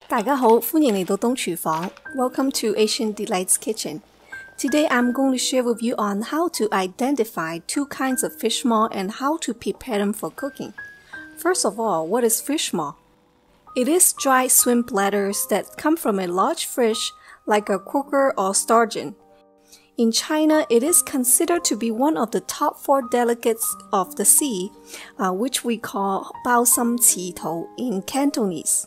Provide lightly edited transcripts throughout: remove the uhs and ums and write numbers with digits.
大家好，歡迎嚟到東廚房。Welcome to Asian Delights Kitchen. Today I'm going to share with you on how to identify two kinds of fish maw and how to prepare them for cooking. First of all, what is fish maw? It is dried shrimp bladders that come from a large fish like a croaker or sturgeon. In China, it is considered to be one of the top 4 delicacies of the sea, which we call 包心刺肚 in Cantonese.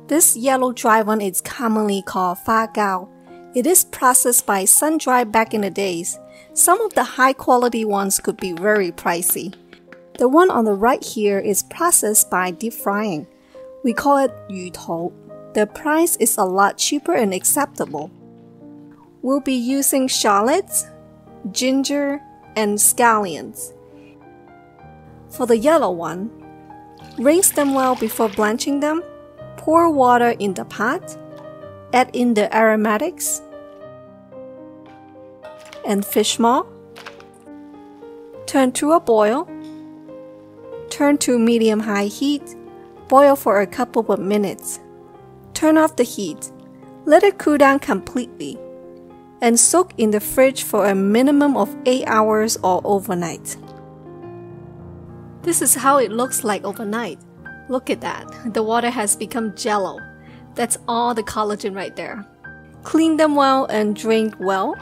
This yellow dry one is commonly called fa gao. It is processed by sun-dried back in the days. Some of the high-quality ones could be very pricey. The one on the right here is processed by deep frying. We call it 魚肚. The price is a lot cheaper and acceptable. We'll be using shallots, ginger, and scallions. For the yellow one, rinse them well before blanching them. Pour water in the pot, add in the aromatics and fish maw. Turn to a boil. Turn to medium-high heat. Boil for a couple of minutes. Turn off the heat. Let it cool down completely. And soak in the fridge for a minimum of 8 hours or overnight. This is how it looks like overnight. Look at that. The water has become jello. That's all the collagen right there. Clean them well and drain well.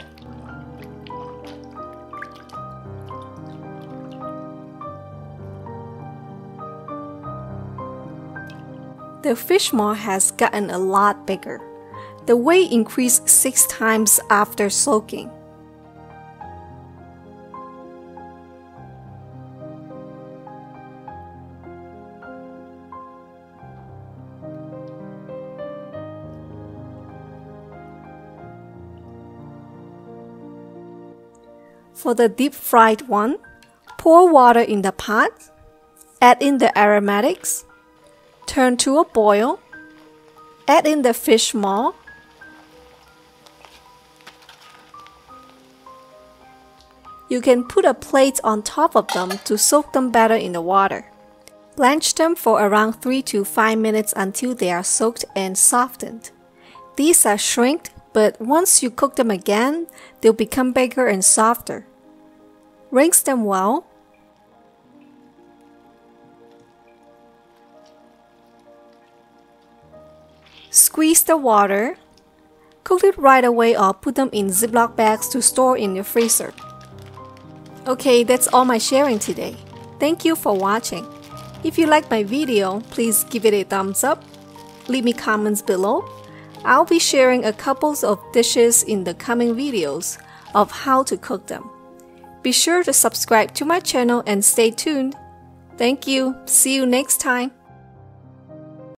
The fish maw has gotten a lot bigger. The weight increased 6 times after soaking. For the deep-fried one, pour water in the pot, add in the aromatics, turn to a boil, add in the fish maw, you can put a plate on top of them to soak them better in the water. Blanch them for around 3 to 5 minutes until they are soaked and softened. These are shrinked, but once you cook them again, they'll become bigger and softer. Rinse them well. Squeeze the water. Cook it right away or put them in Ziploc bags to store in your freezer. Okay, that's all my sharing today. Thank you for watching. If you like my video, please give it a thumbs up. Leave me comments below. I'll be sharing a couple of dishes in the coming videos of how to cook them. Be sure to subscribe to my channel and stay tuned. Thank you. See you next time.